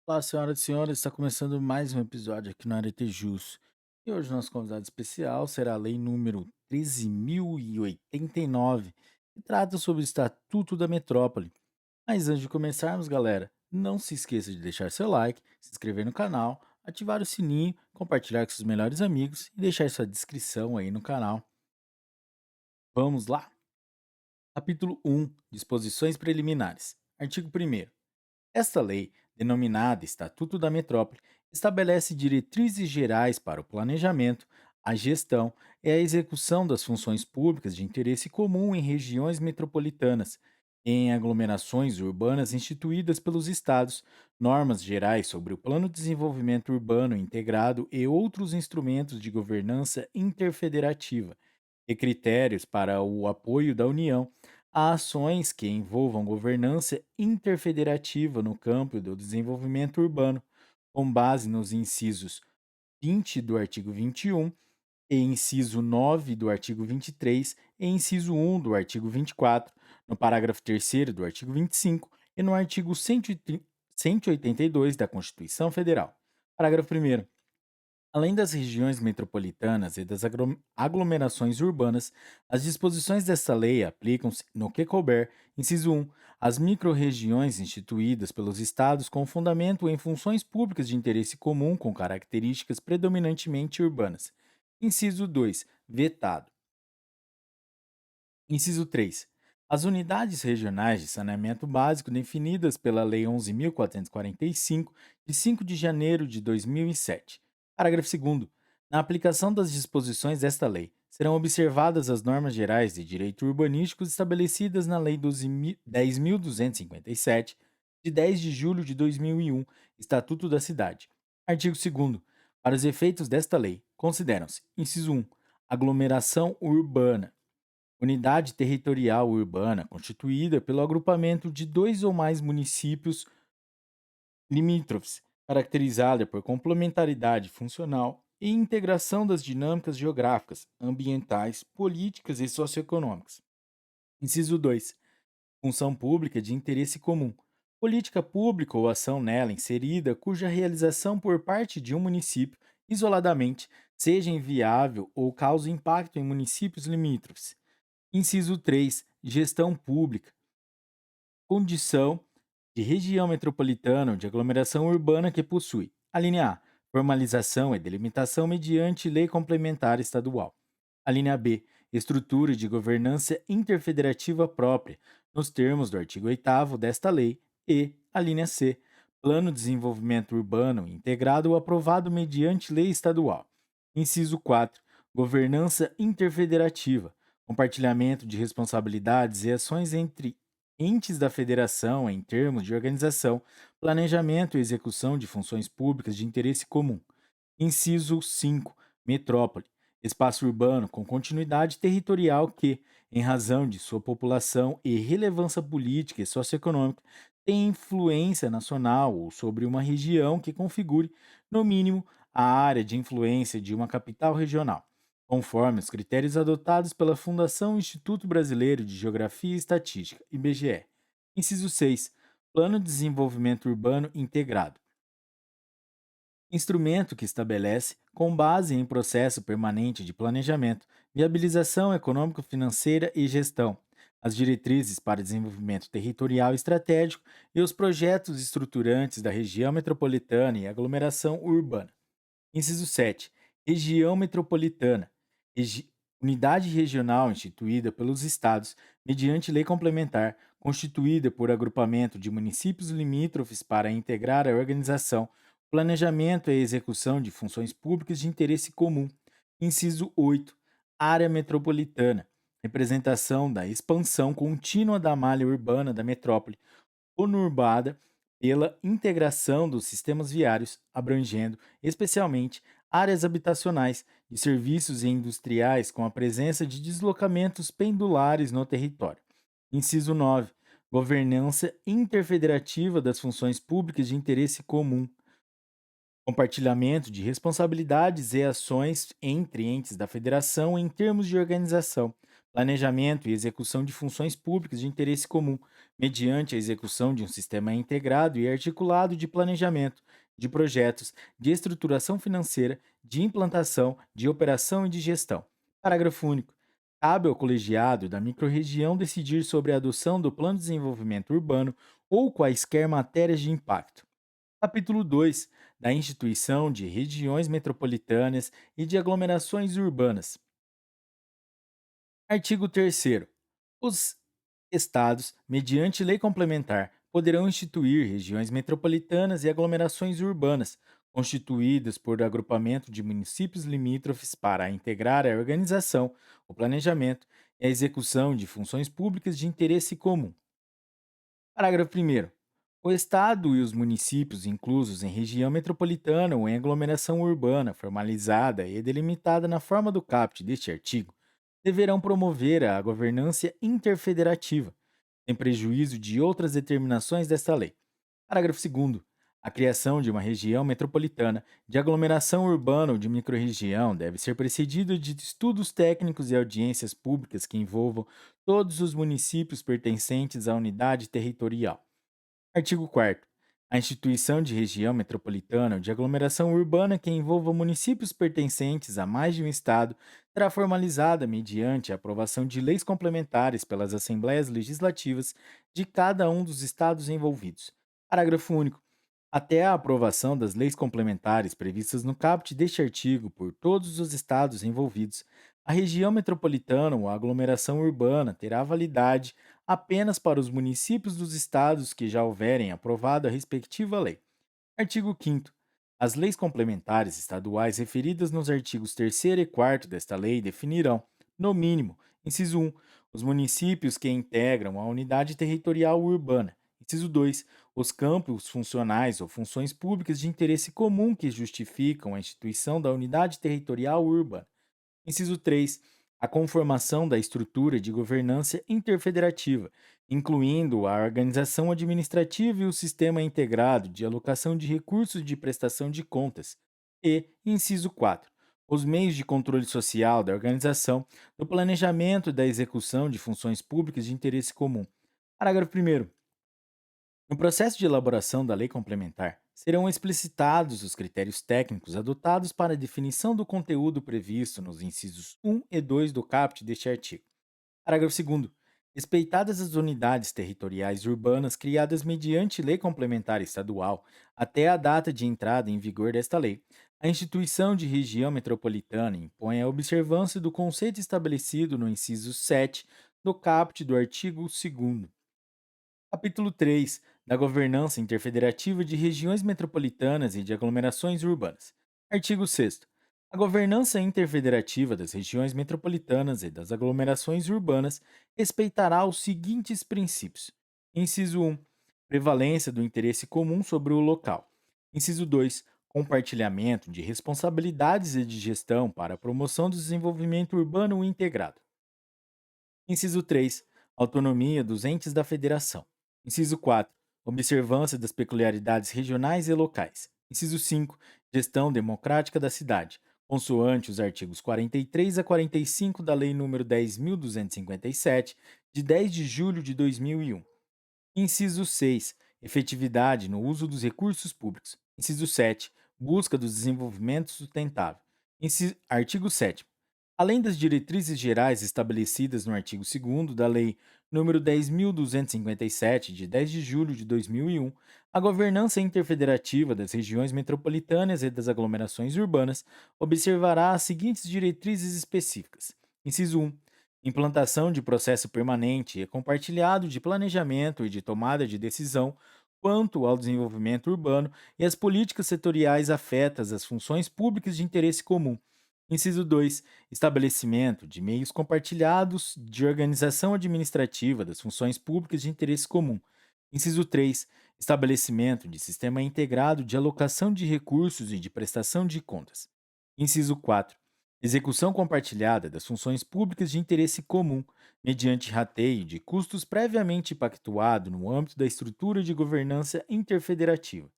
Olá, senhoras e senhores, está começando mais um episódio aqui no Aretejus. E hoje nosso convidado especial será a lei número 13.089, que trata sobre o Estatuto da Metrópole. Mas antes de começarmos, galera, não se esqueça de deixar seu like, se inscrever no canal, ativar o sininho, compartilhar com seus melhores amigos e deixar sua descrição aí no canal. Vamos lá? Capítulo 1. Disposições preliminares. Artigo 1º. Esta lei, denominada Estatuto da Metrópole, estabelece diretrizes gerais para o planejamento, a gestão e a execução das funções públicas de interesse comum em regiões metropolitanas, e em aglomerações urbanas instituídas pelos Estados, normas gerais sobre o Plano de Desenvolvimento Urbano Integrado e outros instrumentos de governança interfederativa, e critérios para o apoio da União a ações que envolvam governança interfederativa no campo do desenvolvimento urbano, com base nos incisos 20 do artigo 21 e inciso 9 do artigo 23 e inciso 1 do artigo 24, no parágrafo terceiro do artigo 25 e no artigo 182 da Constituição Federal. Parágrafo primeiro. Além das regiões metropolitanas e das aglomerações urbanas, as disposições desta lei aplicam-se, no que couber, inciso 1, às microrregiões instituídas pelos Estados com fundamento em funções públicas de interesse comum com características predominantemente urbanas. Inciso 2, vetado. Inciso 3. As unidades regionais de saneamento básico definidas pela Lei 11.445, de 5 de janeiro de 2007. Parágrafo 2º. Na aplicação das disposições desta lei, serão observadas as normas gerais de direito urbanístico estabelecidas na Lei 10.257, de 10 de julho de 2001, Estatuto da Cidade. Artigo 2º. Para os efeitos desta lei, consideram-se: inciso 1, aglomeração urbana, unidade territorial urbana constituída pelo agrupamento de dois ou mais municípios limítrofes, caracterizada por complementaridade funcional e integração das dinâmicas geográficas, ambientais, políticas e socioeconômicas. Inciso 2. Função pública de interesse comum. Política pública ou ação nela inserida cuja realização por parte de um município, isoladamente, seja inviável ou cause impacto em municípios limítrofes. Inciso 3, gestão pública. Condição de região metropolitana ou de aglomeração urbana que possui. A linha A. Formalização e delimitação mediante lei complementar estadual. A linha B. Estrutura de governança interfederativa própria, nos termos do artigo 8º desta lei. E a linha C. Plano de desenvolvimento urbano integrado ou aprovado mediante lei estadual. Inciso 4. Governança interfederativa, compartilhamento de responsabilidades e ações entre entes da federação em termos de organização, planejamento e execução de funções públicas de interesse comum. Inciso 5. Metrópole. Espaço urbano com continuidade territorial que, em razão de sua população e relevância política e socioeconômica, tem influência nacional ou sobre uma região que configure, no mínimo, a área de influência de uma capital regional, conforme os critérios adotados pela Fundação Instituto Brasileiro de Geografia e Estatística, IBGE. Inciso 6. Plano de Desenvolvimento Urbano Integrado. Instrumento que estabelece, com base em processo permanente de planejamento, viabilização econômico-financeira e gestão, as diretrizes para desenvolvimento territorial estratégico e os projetos estruturantes da região metropolitana e aglomeração urbana. Inciso 7. Região metropolitana. Unidade regional instituída pelos Estados, mediante lei complementar, constituída por agrupamento de municípios limítrofes para integrar a organização, planejamento e execução de funções públicas de interesse comum. Inciso 8. Área metropolitana. Representação da expansão contínua da malha urbana da metrópole, conurbada pela integração dos sistemas viários, abrangendo, especialmente, áreas habitacionais, de serviços e industriais com a presença de deslocamentos pendulares no território. Inciso 9. Governança interfederativa das funções públicas de interesse comum. Compartilhamento de responsabilidades e ações entre entes da federação em termos de organização, planejamento e execução de funções públicas de interesse comum, mediante a execução de um sistema integrado e articulado de planejamento, de projetos, de estruturação financeira, de implantação, de operação e de gestão. Parágrafo único. Cabe ao colegiado da microrregião decidir sobre a adoção do Plano de Desenvolvimento Urbano ou quaisquer matérias de impacto. Capítulo 2 da instituição de regiões metropolitanas e de aglomerações urbanas. Artigo 3º. Os estados, mediante lei complementar, poderão instituir regiões metropolitanas e aglomerações urbanas, constituídas por agrupamento de municípios limítrofes para integrar a organização, o planejamento e a execução de funções públicas de interesse comum. Parágrafo 1º. O Estado e os municípios inclusos em região metropolitana ou em aglomeração urbana formalizada e delimitada na forma do caput deste artigo deverão promover a governança interfederativa, sem prejuízo de outras determinações desta lei. Parágrafo 2º. A criação de uma região metropolitana, de aglomeração urbana ou de microrregião deve ser precedida de estudos técnicos e audiências públicas que envolvam todos os municípios pertencentes à unidade territorial. Artigo 4º. A instituição de região metropolitana ou de aglomeração urbana que envolva municípios pertencentes a mais de um estado será formalizada mediante a aprovação de leis complementares pelas assembleias legislativas de cada um dos estados envolvidos. Parágrafo único. Até a aprovação das leis complementares previstas no caput deste artigo por todos os estados envolvidos, a região metropolitana ou a aglomeração urbana terá validade apenas para os municípios dos estados que já houverem aprovado a respectiva lei. Artigo 5º. As leis complementares estaduais referidas nos artigos 3º e 4º desta lei definirão, no mínimo, inciso 1, os municípios que integram a unidade territorial urbana. Inciso 2, os campos funcionais ou funções públicas de interesse comum que justificam a instituição da unidade territorial urbana. Inciso 3, a conformação da estrutura de governança interfederativa, incluindo a organização administrativa e o sistema integrado de alocação de recursos de prestação de contas. E, inciso 4, os meios de controle social da organização, do planejamento e da execução de funções públicas de interesse comum. Parágrafo 1º. No processo de elaboração da lei complementar, serão explicitados os critérios técnicos adotados para a definição do conteúdo previsto nos incisos 1 e 2 do caput deste artigo. Parágrafo 2º. Respeitadas as unidades territoriais urbanas criadas mediante lei complementar estadual até a data de entrada em vigor desta lei, a instituição de região metropolitana impõe a observância do conceito estabelecido no inciso 7 do caput do artigo 2º. Capítulo 3 da Governança Interfederativa de Regiões Metropolitanas e de Aglomerações Urbanas. Artigo 6º. A governança interfederativa das regiões metropolitanas e das aglomerações urbanas respeitará os seguintes princípios. Inciso 1. Prevalência do interesse comum sobre o local. Inciso 2. Compartilhamento de responsabilidades e de gestão para a promoção do desenvolvimento urbano integrado. Inciso 3. Autonomia dos entes da federação. Inciso 4. Observância das peculiaridades regionais e locais. Inciso 5. Gestão democrática da cidade, consoante os artigos 43 a 45 da Lei nº 10.257, de 10 de julho de 2001. Inciso 6. Efetividade no uso dos recursos públicos. Inciso 7. Busca do desenvolvimento sustentável. Artigo 7º. Além das diretrizes gerais estabelecidas no artigo 2º da Lei nº 10.257, de 10 de julho de 2001, a governança interfederativa das regiões metropolitanas e das aglomerações urbanas observará as seguintes diretrizes específicas. Inciso 1. Implantação de processo permanente e compartilhado de planejamento e de tomada de decisão quanto ao desenvolvimento urbano e as políticas setoriais afetas às funções públicas de interesse comum. Inciso 2. Estabelecimento de meios compartilhados de organização administrativa das funções públicas de interesse comum. Inciso 3. Estabelecimento de sistema integrado de alocação de recursos e de prestação de contas. Inciso 4. Execução compartilhada das funções públicas de interesse comum, mediante rateio de custos previamente pactuado no âmbito da estrutura de governança interfederativa.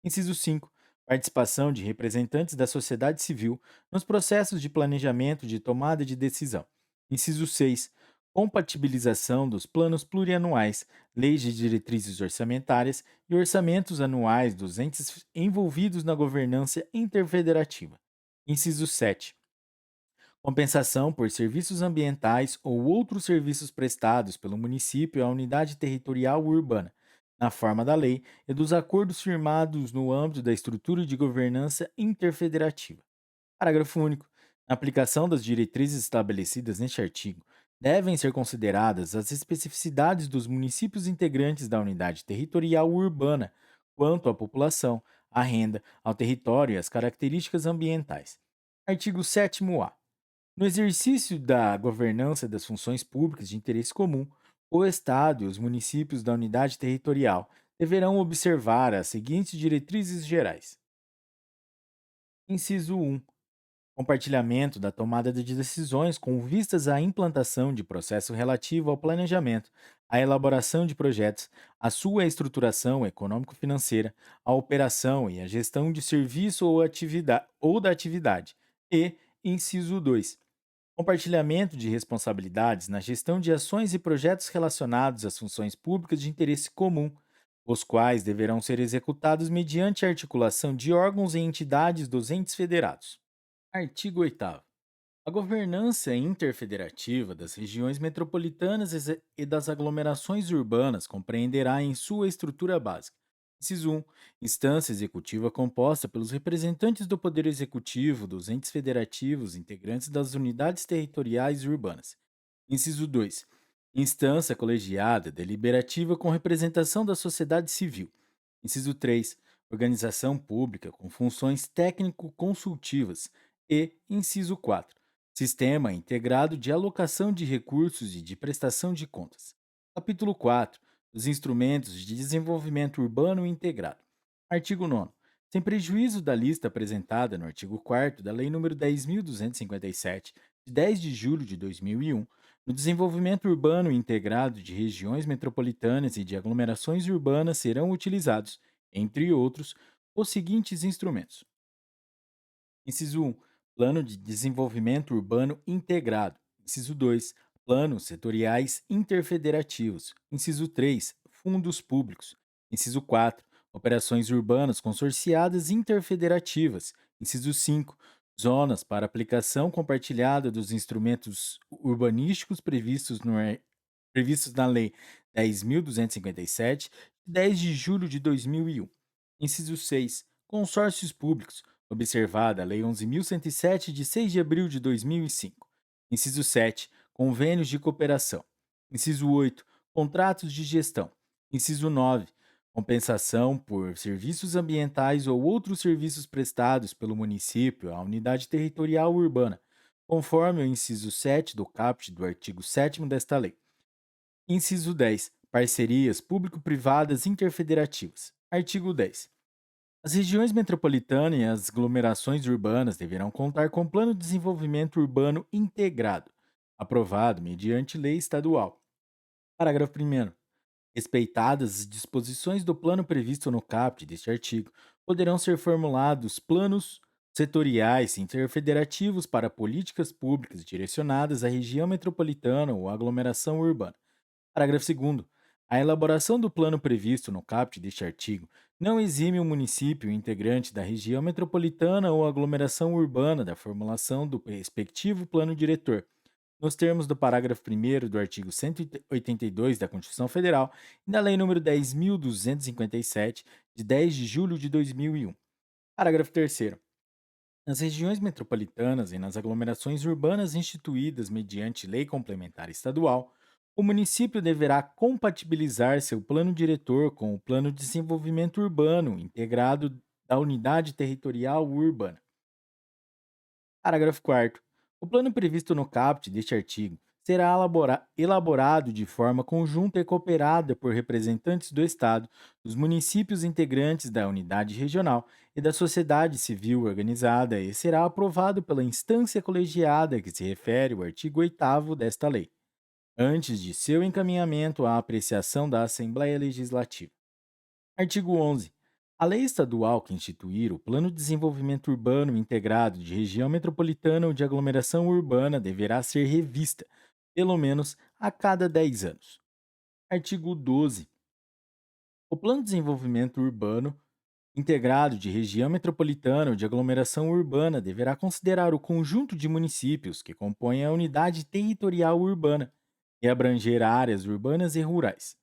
Inciso 5. Participação de representantes da sociedade civil nos processos de planejamento de tomada de decisão. Inciso 6. compatibilização dos planos plurianuais, leis de diretrizes orçamentárias e orçamentos anuais dos entes envolvidos na governança interfederativa. Inciso 7. Compensação por serviços ambientais ou outros serviços prestados pelo município à unidade territorial urbana, na forma da lei e dos acordos firmados no âmbito da estrutura de governança interfederativa. Parágrafo único. Na aplicação das diretrizes estabelecidas neste artigo, devem ser consideradas as especificidades dos municípios integrantes da unidade territorial urbana, quanto à população, à renda, ao território e às características ambientais. Artigo 7º-A. No exercício da governança das funções públicas de interesse comum, o Estado e os municípios da unidade territorial deverão observar as seguintes diretrizes gerais. Inciso 1. Compartilhamento da tomada de decisões com vistas à implantação de processo relativo ao planejamento, à elaboração de projetos, à sua estruturação econômico-financeira, à operação e à gestão de serviço ou, ou da atividade. E, inciso 2. Compartilhamento de responsabilidades na gestão de ações e projetos relacionados às funções públicas de interesse comum, os quais deverão ser executados mediante a articulação de órgãos e entidades dos entes federados. Artigo 8º. A governança interfederativa das regiões metropolitanas e das aglomerações urbanas compreenderá em sua estrutura básica. Inciso 1. Instância executiva composta pelos representantes do Poder Executivo dos entes federativos integrantes das unidades territoriais urbanas. Inciso 2. Instância colegiada deliberativa com representação da sociedade civil. Inciso 3. Organização pública com funções técnico-consultivas. E, inciso 4. Sistema integrado de alocação de recursos e de prestação de contas. Capítulo 4. Os instrumentos de desenvolvimento urbano integrado. Artigo 9º. Sem prejuízo da lista apresentada no artigo 4º da Lei nº 10.257, de 10 de julho de 2001, no desenvolvimento urbano integrado de regiões metropolitanas e de aglomerações urbanas serão utilizados, entre outros, os seguintes instrumentos. Inciso 1. Plano de Desenvolvimento Urbano Integrado. Inciso 2. Planos setoriais interfederativos. Inciso 3. Fundos públicos. Inciso 4. Operações urbanas consorciadas interfederativas. Inciso 5. Zonas para aplicação compartilhada dos instrumentos urbanísticos previstos na Lei 10.257, de 10 de julho de 2001. Inciso 6. Consórcios públicos, observada a Lei 11.107, de 6 de abril de 2005. Inciso 7. Convênios de cooperação. Inciso 8. Contratos de gestão. Inciso 9. Compensação por serviços ambientais ou outros serviços prestados pelo município à unidade territorial urbana, conforme o inciso 7 do caput do artigo 7º desta lei. Inciso 10. Parcerias público-privadas interfederativas. Artigo 10. As regiões metropolitanas e as aglomerações urbanas deverão contar com plano de desenvolvimento urbano integrado, aprovado mediante lei estadual. Parágrafo 1º. Respeitadas as disposições do plano previsto no caput deste artigo, poderão ser formulados planos setoriais interfederativos para políticas públicas direcionadas à região metropolitana ou aglomeração urbana. Parágrafo 2º. A elaboração do plano previsto no caput deste artigo não exime o município integrante da região metropolitana ou aglomeração urbana da formulação do respectivo plano diretor, nos termos do parágrafo 1º do artigo 182 da Constituição Federal e da Lei nº 10.257, de 10 de julho de 2001. Parágrafo 3º. Nas regiões metropolitanas e nas aglomerações urbanas instituídas mediante lei complementar estadual, o município deverá compatibilizar seu plano diretor com o plano de desenvolvimento urbano integrado da unidade territorial urbana. Parágrafo 4º. O plano previsto no caput deste artigo será elaborado de forma conjunta e cooperada por representantes do Estado, dos municípios integrantes da unidade regional e da sociedade civil organizada e será aprovado pela instância colegiada que se refere o artigo 8º desta lei, antes de seu encaminhamento à apreciação da Assembleia Legislativa. Artigo 11. A lei estadual que instituir o Plano de Desenvolvimento Urbano Integrado de região metropolitana ou de aglomeração urbana deverá ser revista, pelo menos a cada 10 anos. Artigo 12. O Plano de Desenvolvimento Urbano integrado de região metropolitana ou de aglomeração urbana deverá considerar o conjunto de municípios que compõem a unidade territorial urbana e abranger áreas urbanas e rurais.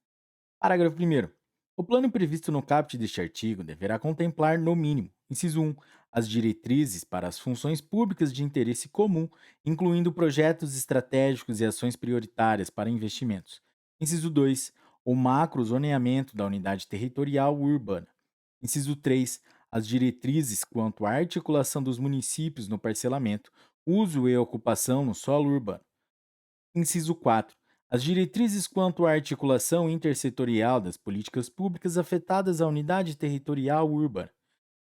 Parágrafo 1º. O plano previsto no caput deste artigo deverá contemplar, no mínimo, inciso 1, as diretrizes para as funções públicas de interesse comum, incluindo projetos estratégicos e ações prioritárias para investimentos. Inciso 2, o macrozoneamento da unidade territorial urbana. Inciso 3, as diretrizes quanto à articulação dos municípios no parcelamento, uso e ocupação no solo urbano. Inciso 4. As diretrizes quanto à articulação intersetorial das políticas públicas afetadas à unidade territorial urbana.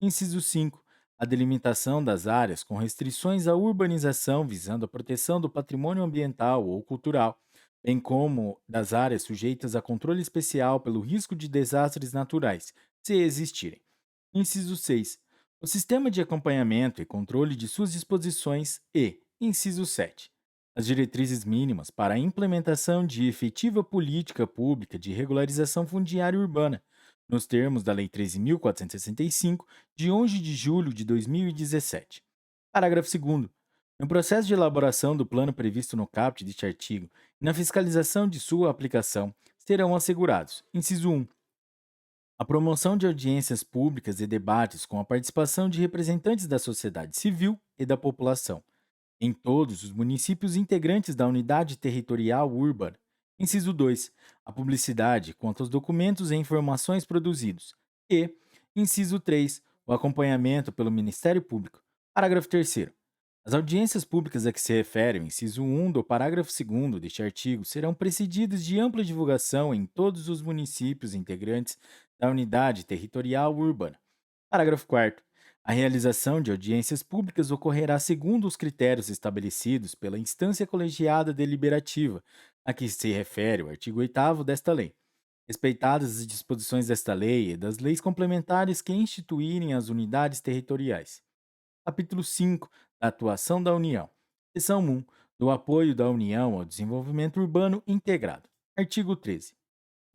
Inciso 5. A delimitação das áreas com restrições à urbanização visando a proteção do patrimônio ambiental ou cultural, bem como das áreas sujeitas a controle especial pelo risco de desastres naturais, se existirem. Inciso 6. O sistema de acompanhamento e controle de suas disposições e, inciso 7, as diretrizes mínimas para a implementação de efetiva política pública de regularização fundiária urbana, nos termos da Lei 13.465, de 11 de julho de 2017. Parágrafo 2º. No processo de elaboração do plano previsto no caput deste artigo e na fiscalização de sua aplicação, serão assegurados: inciso 1, a promoção de audiências públicas e debates com a participação de representantes da sociedade civil e da população em todos os municípios integrantes da unidade territorial urbana. Inciso 2. A publicidade quanto aos documentos e informações produzidos. E, inciso 3. O acompanhamento pelo Ministério Público. Parágrafo 3º. As audiências públicas a que se refere o inciso 1 do parágrafo 2º deste artigo serão precedidas de ampla divulgação em todos os municípios integrantes da unidade territorial urbana. Parágrafo 4º. A realização de audiências públicas ocorrerá segundo os critérios estabelecidos pela instância colegiada deliberativa, a que se refere o artigo 8º desta lei, respeitadas as disposições desta lei e das leis complementares que instituírem as unidades territoriais. Capítulo 5 da Atuação da União. Seção 1 do Apoio da União ao Desenvolvimento Urbano Integrado. Artigo 13.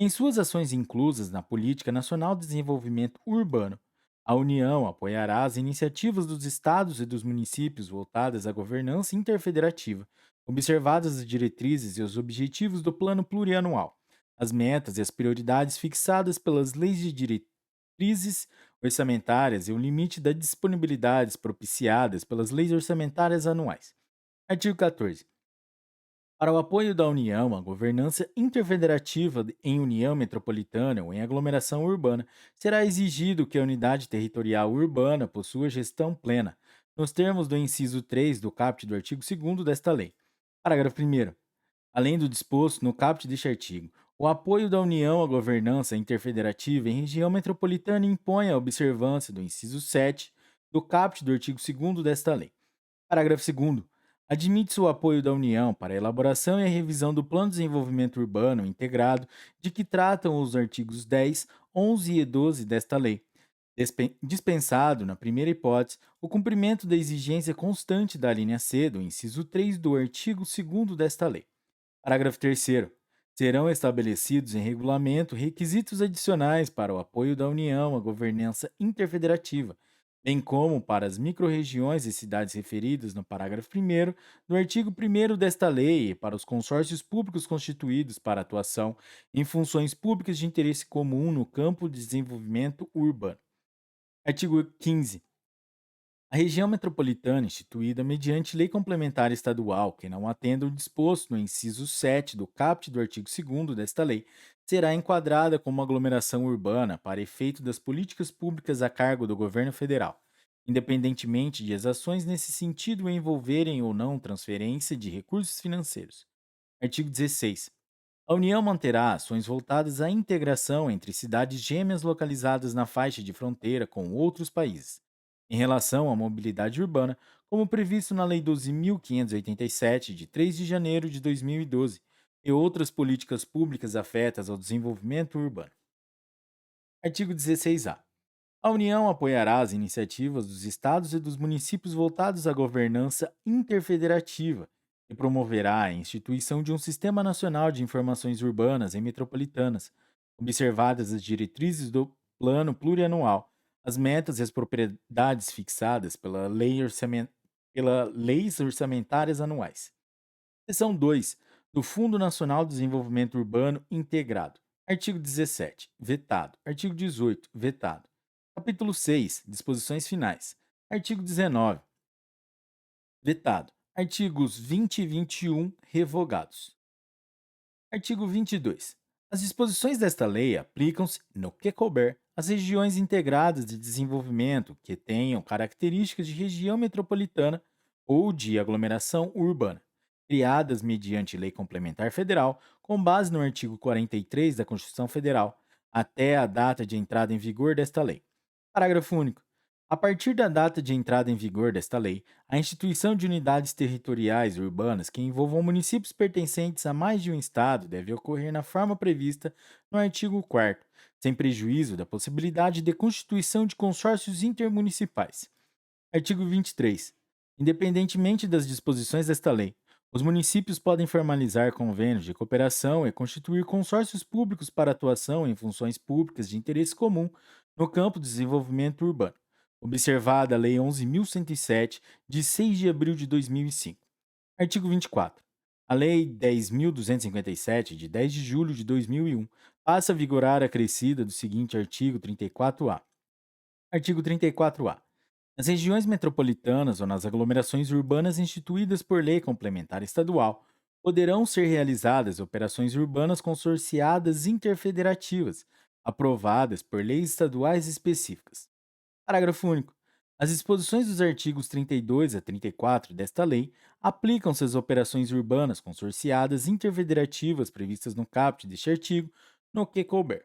Em suas ações inclusas na Política Nacional de Desenvolvimento Urbano, a União apoiará as iniciativas dos estados e dos municípios voltadas à governança interfederativa, observadas as diretrizes e os objetivos do Plano Plurianual, as metas e as prioridades fixadas pelas leis de diretrizes orçamentárias e o limite das disponibilidades propiciadas pelas leis orçamentárias anuais. Artigo 14. Para o apoio da União à governança interfederativa em União Metropolitana ou em aglomeração urbana, será exigido que a unidade territorial urbana possua gestão plena, nos termos do inciso 3 do caput do artigo 2º desta lei. Parágrafo 1º. Além do disposto no caput deste artigo, o apoio da União à governança interfederativa em região metropolitana impõe a observância do inciso 7 do caput do artigo 2º desta lei. Parágrafo 2º. Admite-se o apoio da União para a elaboração e a revisão do Plano de Desenvolvimento Urbano Integrado, de que tratam os artigos 10, 11 e 12 desta lei. Dispensado, na primeira hipótese, o cumprimento da exigência constante da linha C do inciso 3 do artigo 2º desta lei. Parágrafo 3º. Serão estabelecidos em regulamento requisitos adicionais para o apoio da União à governança interfederativa, bem como para as microrregiões e cidades referidas no parágrafo 1º do artigo 1º desta lei e para os consórcios públicos constituídos para atuação em funções públicas de interesse comum no campo de desenvolvimento urbano. Artigo 15. A região metropolitana, instituída mediante lei complementar estadual que não atenda o disposto no inciso 7 do caput do artigo 2º desta lei, será enquadrada como aglomeração urbana para efeito das políticas públicas a cargo do governo federal, independentemente de as ações nesse sentido envolverem ou não transferência de recursos financeiros. Artigo 16. A União manterá ações voltadas à integração entre cidades gêmeas localizadas na faixa de fronteira com outros países, em relação à mobilidade urbana, como previsto na Lei 12.587, de 3 de janeiro de 2012, e outras políticas públicas afetas ao desenvolvimento urbano. Artigo 16-A. A União apoiará as iniciativas dos estados e dos municípios voltados à governança interfederativa, e promoverá a instituição de um Sistema Nacional de Informações Urbanas e Metropolitanas, observadas as diretrizes do Plano Plurianual, as metas e as propriedades fixadas pela leis orçamentárias anuais. Seção 2 do Fundo Nacional de Desenvolvimento Urbano Integrado. Artigo 17. Vetado. Artigo 18. Vetado. Capítulo 6. Disposições finais. Artigo 19. Vetado. Artigos 20 e 21. Revogados. Artigo 22. As disposições desta lei aplicam-se, no que couber, às regiões integradas de desenvolvimento que tenham características de região metropolitana ou de aglomeração urbana, criadas mediante lei complementar federal, com base no artigo 43 da Constituição Federal, até a data de entrada em vigor desta lei. Parágrafo único. A partir da data de entrada em vigor desta lei, a instituição de unidades territoriais urbanas que envolvam municípios pertencentes a mais de um estado deve ocorrer na forma prevista no artigo 4º, sem prejuízo da possibilidade de constituição de consórcios intermunicipais. Artigo 23. Independentemente das disposições desta lei, os municípios podem formalizar convênios de cooperação e constituir consórcios públicos para atuação em funções públicas de interesse comum no campo do desenvolvimento urbano, observada a Lei 11.107, de 6 de abril de 2005. Artigo 24. A Lei 10.257, de 10 de julho de 2001, passa a vigorar acrescida do seguinte artigo 34-A. Artigo 34-A. Nas regiões metropolitanas ou nas aglomerações urbanas instituídas por lei complementar estadual, poderão ser realizadas operações urbanas consorciadas interfederativas, aprovadas por leis estaduais específicas. Parágrafo único. As disposições dos artigos 32 a 34 desta lei aplicam-se às operações urbanas consorciadas interfederativas previstas no caput deste artigo, no que couber.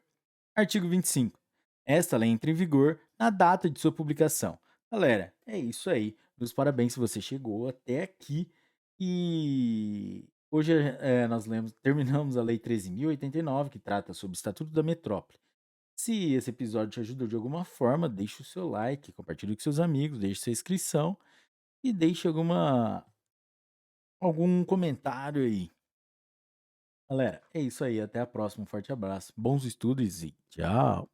Artigo 25. Esta lei entra em vigor na data de sua publicação. Galera, é isso aí. Meus parabéns se você chegou até aqui. E hoje nós terminamos a Lei 13.089, que trata sobre o Estatuto da Metrópole. Se esse episódio te ajudou de alguma forma, deixe o seu like, compartilhe com seus amigos, deixe sua inscrição e deixe algum comentário aí. Galera, é isso aí. Até a próxima. Um forte abraço. Bons estudos e tchau.